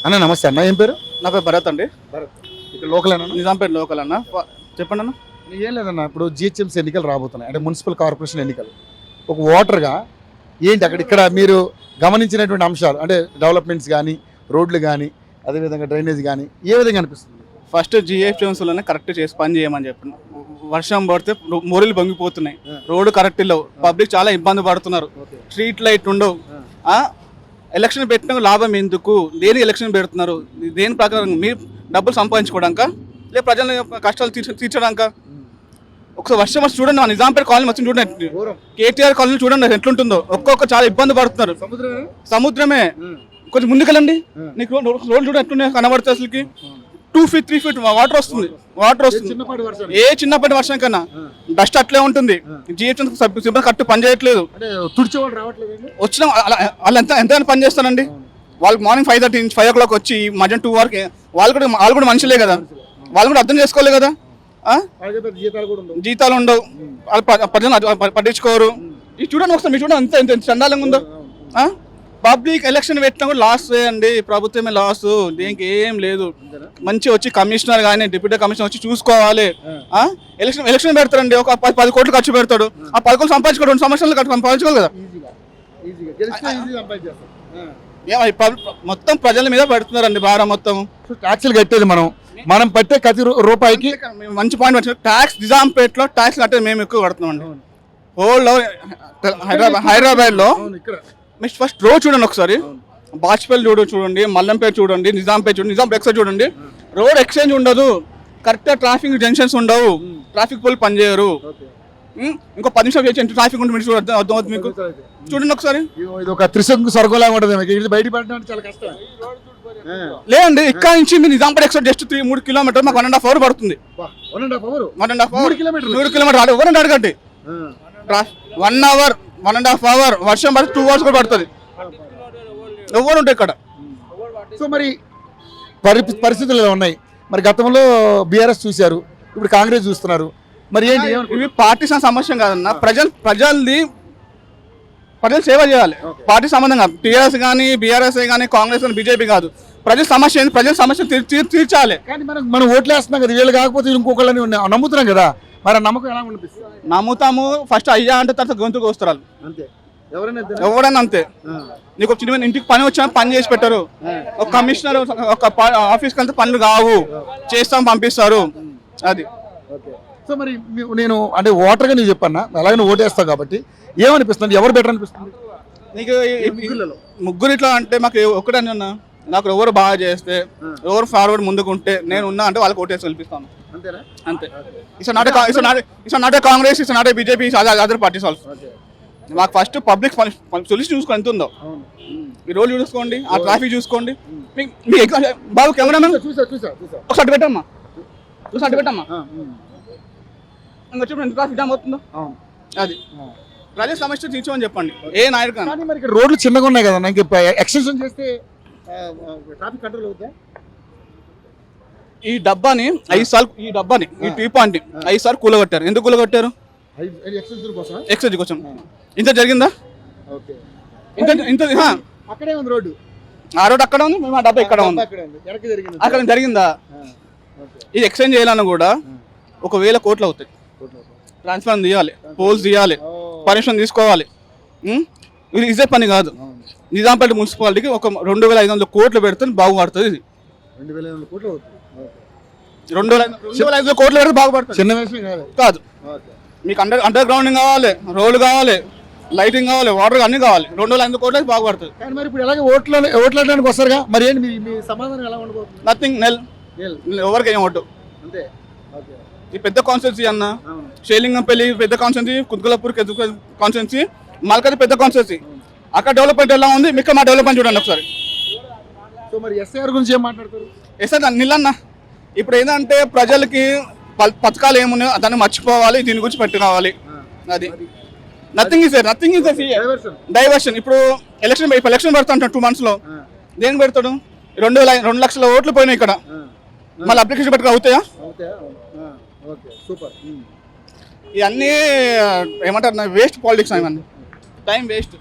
అన్న నమస్తే అన్న, ఏం పేరు? నా పేరు భరత్ అండి. ఇక్కడ లోకల్ అన్న, నిజాంపేట లోకల్ అన్న. చెప్పండి అన్న. ఏం లేదన్న, ఇప్పుడు జిహెచ్ఎంసీ ఎన్నికలు రాబోతున్నాయి, అంటే మున్సిపల్ కార్పొరేషన్ ఎన్నికలు. ఒక ఓటర్గా ఏంటి అక్కడ ఇక్కడ మీరు గమనించినటువంటి అంశాలు, అంటే డెవలప్మెంట్స్ కానీ, రోడ్లు కానీ, అదేవిధంగా డ్రైనేజ్ కానీ, ఏ విధంగా అనిపిస్తుంది? ఫస్ట్ జిహెచ్ఎంసీలోనే కరెక్ట్ చేసి పని చేయమని చెప్పిన. వర్షం పడితే మొరలు పొంగిపోతున్నాయి, రోడ్డు కరెక్ట్ లేవు, పబ్లిక్ చాలా ఇబ్బంది పడుతున్నారు, స్ట్రీట్ లైట్ ఉండవు. ఎలక్షన్ పెట్టిన లాభం ఎందుకు? దేని ఎలక్షన్ పెడుతున్నారు? దేని ప్రకారం మీరు డబ్బులు సంపాదించుకోవడానిక, లేదా ప్రజల కష్టాలు తీర్చడానిక? ఒకసారి వర్షం వచ్చి చూడండి, నిజాంపేట కాలనీ వచ్చి చూడండి, కేటీఆర్ కాలనీ చూడండి ఎట్లుంటుందో. ఒక్కొక్క చాలా ఇబ్బంది పడుతున్నారు. సముద్రమే. కొంచెం ముందుకెళ్ళండి, నీకు రోడ్లు చూడండి ఎట్లున్నాయి కనబడుతుంది. అసలుకి 2 feet 3 feet వాటర్ వస్తుంది. ఏ చిన్నపాటి వర్షం కన్నా డస్ట్ అట్లే ఉంటుంది. జిహెచ్ఎంసీ సిబ్బంది కరెక్ట్ పని చేయట్లేదు. వచ్చిన వాళ్ళు ఎంత పని చేస్తారండి. వాళ్ళకి మార్నింగ్ 5:30 5 o'clock వచ్చి మధ్యాహ్నం 2 వరకు వాళ్ళు కూడా మనుషులే కదా, వాళ్ళు కూడా అర్థం చేసుకోవాలి కదా. జీతాలు ఉండవు, వాళ్ళు ప్రజలు పట్టించుకోరు. ఇది చూడండి ఒకసారి, మీరు చూడండి ఎంత చండాలంగా ఉందో. పబ్లిక్ ఎలక్షన్ పెట్టినా కూడా లాస్ అండి, ప్రభుత్వమే లాస్, దీనికి ఏం లేదు. మంచి వచ్చి కమిషనర్ కానీ డిప్యూటీ కమిషనర్ వచ్చి చూసుకోవాలి. ఎలక్షన్ పెడతారండి, ఒక 10 కోట్లు ఖర్చు పెడతాడు, ఆ 10 కోట్లు సంపాదించుకోవాలి, 2 సంవత్సరాలు సంపాదించుకోవాలి కదా. మొత్తం ప్రజల మీద పెడుతున్నారండి భారం మొత్తం. ట్యాక్స్లు కట్టేది మనం పట్టే ప్రతి రూపాయికి. మంచి పాయింట్ వచ్చింది. ట్యాక్స్ నిజాంపేటలో ట్యాక్స్ కట్టేది మేము ఎక్కువ కడుతున్నాం అండి. హోల్లో హైదరాబాద్లో మీరు ఫస్ట్ రోడ్ చూడండి ఒకసారి. బాచ్పల్లి చూడండి, మల్లంపేట చూడండి, నిజాంపేట చూడండి, నిజాంపేట ఎక్సైజ్ చూడండి. రోడ్ ఎక్స్చేంజ్ ఉండదు, కరెక్ట్గా ట్రాఫిక్ జంక్షన్స్ ఉండవు, ట్రాఫిక్ పోల్ పనిచేయరు. ఇంకో 10 నిమిషాలు చేసి ట్రాఫిక్ ఉంటుంది, మీరు అర్థమవుతుంది మీకు. చూడండి ఒకసారి, ఇది ఒక త్రిశంకు స్వర్గంలాగా ఉంటుంది, బయట పడడం చాలా కష్టం. లేదండి, ఇక్కడ నుంచి మీరు నిజాంపేట ఎక్సైజ్ జస్ట్ 3 kilometers, మాకు 1.5 hours పడుతుంది. 3 kilometers అడగండి. 1 hour 1.5 hours, వర్షం పడితే 2 hours కూడా పడుతుంది. ఎవరు ఉంటాయి ఇక్కడ. సో మరి పరిస్థితులు ఉన్నాయి. మరి గతంలో బీఆర్ఎస్ చూశారు, ఇప్పుడు కాంగ్రెస్ చూస్తున్నారు. మరి ఏంటి? ఇవి పార్టీ సమస్య కాదన్న, ప్రజలు సేవ చేయాలి. పార్టీ సంబంధం కాదు. టీఆర్ఎస్ కానీ, బీఆర్ఎస్ కానీ, కాంగ్రెస్ కానీ, బీజేపీ కాదు. ప్రజల సమస్య ఏంది? ప్రజల సమస్య తీర్చాలి. కానీ మనం ఓట్లు వేస్తున్నాం కదా, వీళ్ళు కాకపోతే ఇంకొకళ్ళని నమ్ముతున్నాం కదా. మరి నమ్మకం ఎలా అనిపిస్తుంది? నమ్ముతాము. ఫస్ట్ అయ్యా అంటే తర్వాత గొంతుకు వస్తారు ఎవరైనా అంతే. నీకు చిన్న ఇంటికి పని వచ్చినా పని చేసి పెట్టరు. ఒక కమిషనర్ ఒక ఆఫీస్కి వెళ్తే పనులు కావు, చేస్తాం పంపిస్తారు. అది. సో మరి నేను అంటే ఓటర్గా నీకు చెప్పన్నా, అలాగే ఓటు వేస్తావు కాబట్టి ఏమనిపిస్తుంది? ఎవరు బెటర్ అనిపిస్తుంది నీకు? ముగ్గురు ఇట్లా అంటే మాకు ఒకటే ఉన్నా, నాకు ఎవరు బాగా చేస్తే, ఎవరు ఫార్వర్డ్ ముందుకు ఉంటే నేను ఉన్నా అంటే వాళ్ళకి ఓటేసి గెలిపిస్తాను అంతే. It's not a Congress, it's not a BJP, other parties also. మాకు ఫస్ట్ పబ్లిక్ సొల్యూషన్ చూసుకొని ఎంత ఉందో. ఈ రోడ్ చూసుకోండి, ఆ ట్రాఫిక్ చూసుకోండి. బాబు కెమెరామెన్ ఒకసారి పెట్టమ్మా, వచ్చి ట్రాఫిక్ జామ్ అవుతుందో. అది ప్రజల సమస్య తీర్చమని చెప్పండి ఏ నాయకుడు. మరి ఇక్కడ రోడ్లు చిన్నగా ఉన్నాయి కదా, ఇంకా ఎక్స్టెన్షన్ చేస్తే ట్రాఫిక్ కంట్రోల్ అవుతాయి. ఈ డబ్బాని 5 సార్లు, ఈ టీ పాయింట్ 5 సార్లు కూలగొట్టారు. ఎందుకు కూలగొట్టారు? ఎక్సైజ్ కోసం. ఇంత జరిగిందా? ఇంత అక్కడే ఉంది రోడ్డు, ఆ రోడ్డు అక్కడ ఉంది, మేము ఆ డబ్బా ఇక్కడ ఉంది, అక్కడ జరిగిందా? ఇది ఎక్స్చేంజ్ చేయాలన్నా కూడా 1,000 కోట్లు అవుతాయి. ట్రాన్స్ఫర్ తీయాలి, పోల్స్ తీయాలి, పర్మిషన్ తీసుకోవాలి. ఇది ఇదే పని కాదు. నిజాంపేట మున్సిపాలిటీకి ఒక 2,500 కోట్లు పెడితే బాగుపడుతుంది. ఇది 2,500 కోట్లు పెడితే బాగుపడుతుంది, చిన్న విషయం కాదు. మీకు అండర్ గ్రౌండింగ్ కావాలి, రోడ్లు కావాలి, లైటింగ్ కావాలి, వాటర్ అన్ని కావాలి. 2,500 కోట్లు బాగుపడుతుంది. కానీ మరి ఇప్పుడు ఎలాగే ఓట్లాడడానికి వస్తారుగా, మరి ఏంటి మీ సమాధానం ఎలా ఉండబోతుంది? నథింగ్, ఎవరికి ఏం ఓటు. అంతే. ఈ పెద్ద కాన్స్టిట్యూన్సీ అన్న, షేలింగంపల్లి పెద్ద కాన్స్టిట్యూన్సీ, కుత్కులపూర్ కాన్స్టిట్యూన్సీ, మల్కాజ్ పెద్ద కాన్స్టిట్యూన్సీ. అక్కడ డెవలప్మెంట్ ఎలా ఉంది, మీకు మా డెవలప్మెంట్ చూడండి ఒకసారి. సో మరి ఎస్ఐఆర్ గురించి ఏం మాట్లాడతారు? ఎస్ఐఆర్ నిల్లన్న, ఇప్పుడు ఏంటంటే ప్రజలకి పథకాలు ఏమున్నాయో దాన్ని మర్చిపోవాలి, దీని గురించి పెట్టుకోవాలి. అది నథింగ్ ఈజ్ డైవర్షన్. ఇప్పుడు ఎలక్షన్ పెడతాడు 2 months లో. దేనికి పెడతాడు? 2 లక్షల ఓట్లు పోయినాయి ఇక్కడ. మళ్ళీ అప్లికేషన్ పెట్టుకో అవుతాయా? ఇవన్నీ ఏమంటారు, వేస్ట్ పాలిటిక్స్, ఇవన్నీ టైం వేస్ట్.